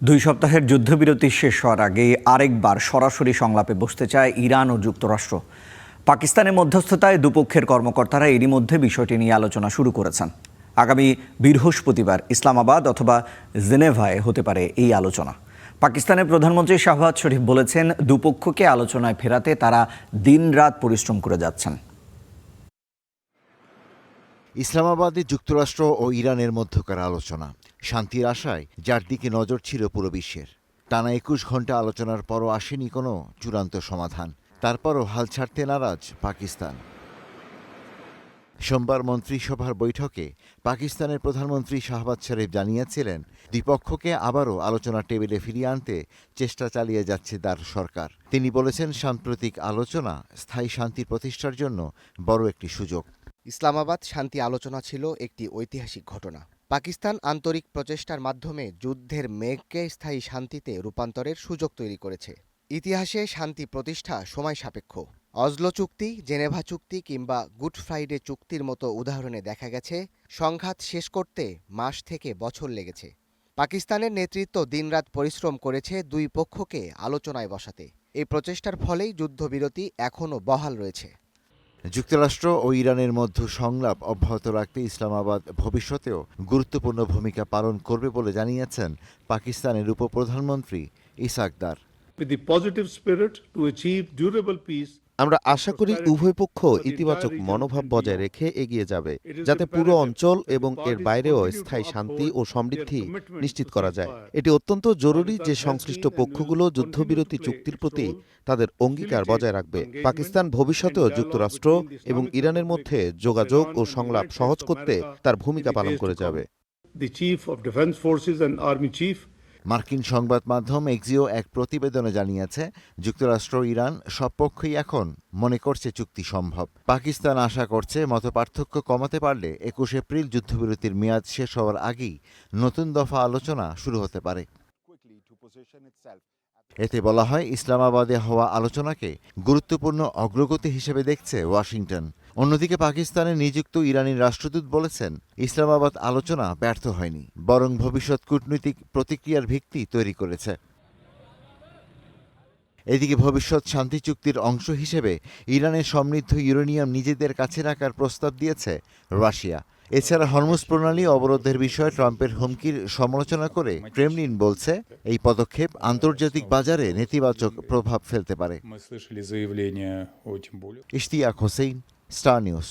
2 সপ্তাহের যুদ্ধবিরতি শেষ হওয়ার আগে আরেকবার সরাসরি সংলাপে বসতে চায় ইরান ও যুক্তরাষ্ট্র। পাকিস্তানের মধ্যস্থতায় দুপক্ষের কর্মকর্তারা এরই মধ্যে বিষয়টি নিয়ে আলোচনা শুরু করেছেন। আগামী বৃহস্পতিবার ইসলামাবাদ অথবা জেনেভায় হতে পারে এই আলোচনা। পাকিস্তানের প্রধানমন্ত্রী শাহবাজ শরীফ বলেছেন, দুপক্ষকে আলোচনায় ফেরাতে তারা দিনরাত পরিশ্রম করে যাচ্ছেন। ইসলামাবাদে যুক্তরাষ্ট্র ও ইরানের মধ্যকার আলোচনা শান্তির আশায়, যার দিকে নজর ছিল পুরো বিশ্বের। টানা 21 ঘন্টা আলোচনার পরও আসেনি কোনো চূড়ান্ত সমাধান। তারপরও হাল ছাড়তে নারাজ পাকিস্তান। সোমবার মন্ত্রিসভার বৈঠকে পাকিস্তানের প্রধানমন্ত্রী শাহবাজ শরীফ জানিয়েছিলেন, দ্বিপক্ষকে আবারও আলোচনার টেবিলে ফিরিয়ে আনতে চেষ্টা চালিয়ে যাচ্ছে তার সরকার। তিনি বলেছেন, সাম্প্রতিক আলোচনা স্থায়ী শান্তি প্রতিষ্ঠার জন্য বড় একটি সুযোগ। ইসলামাবাদ শান্তি আলোচনা ছিল একটি ঐতিহাসিক ঘটনা। পাকিস্তান আন্তরিক প্রচেষ্টার মাধ্যমে যুদ্ধের মেঘকে স্থায়ী শান্তিতে রূপান্তরের সুযোগ তৈরি করেছে। ইতিহাসে শান্তি প্রতিষ্ঠা সময় সাপেক্ষ। অজলো চুক্তি, জেনেভা চুক্তি কিংবা গুড ফ্রাইডে চুক্তির মতো উদাহরণে দেখা গেছে সংঘাত শেষ করতে মাস থেকে বছর লেগেছে। পাকিস্তানের নেতৃত্ব দিনরাত পরিশ্রম করেছে দুই পক্ষকে আলোচনায় বসাতে। এই প্রচেষ্টার ফলেই যুদ্ধবিরতি এখনও বহাল রয়েছে। যুক্তরাষ্ট্র ও ইরানের মধ্যে সংলাপ অব্যাহত রাখতে ইসলামাবাদ ভবিষ্যতেও গুরুত্বপূর্ণ ভূমিকা পালন করবে বলে জানিয়েছেন পাকিস্তানের উপপ্রধানমন্ত্রী ইসাক দার। আমরা আশা করি উভয় পক্ষ ইতিবাচক মনোভাব বজায় রেখে এগিয়ে যাবে, যাতে পুরো অঞ্চল এবং এর বাইরেও স্থায়ী শান্তি ও সমৃদ্ধি নিশ্চিত করা যায়। এটি অত্যন্ত জরুরি যে সংশ্লিষ্ট পক্ষগুলো যুদ্ধবিরতি চুক্তির প্রতি তাদের অঙ্গীকার বজায় রাখবে। পাকিস্তান ভবিষ্যতেও যুক্তরাষ্ট্র এবং ইরানের মধ্যে যোগাযোগ ও সংলাপ সহজ করতে তার ভূমিকা পালন করে যাবে। মার্কিন সংবাদ মাধ্যম এক্সিও এক প্রতিবেদনে জানিয়েছে, যুক্তরাষ্ট্র ইরান সব পক্ষই এখন মনে করছে চুক্তি সম্ভব। পাকিস্তান আশা করছে মতপার্থক্য কমাতে পারলে 21 এপ্রিল যুদ্ধবিরতির মেয়াদ শেষ হওয়ার আগেই নতুন দফা আলোচনা শুরু হতে পারে। এতে বলা হয়, ইসলামাবাদে হওয়া আলোচনাকে গুরুত্বপূর্ণ অগ্রগতি হিসেবে দেখছে ওয়াশিংটন। অন্যদিকে পাকিস্তানে নিযুক্ত ইরানি রাষ্ট্রদূত বলেছেন, ইসলামাবাদ আলোচনা ব্যর্থ হয়নি, বরং ভবিষ্যৎ কূটনৈতিক প্রতিক্রিয়ার ভিত্তি তৈরি করেছে। এদিকে ভবিষ্যৎ শান্তি চুক্তির অংশ হিসেবে ইরানের সমৃদ্ধ ইউরেনিয়াম নিজেদের কাছে রাখার প্রস্তাব দিয়েছে রাশিয়া। এছাড়া হরমুজ প্রণালী অবরোধের বিষয়ে ট্রাম্পের হুমকির সমালোচনা করে ক্রেমলিন বলছে, এই পদক্ষেপ আন্তর্জাতিক বাজারে নেতিবাচক প্রভাব ফেলতে পারে। Ishtiaq Hossain, star news.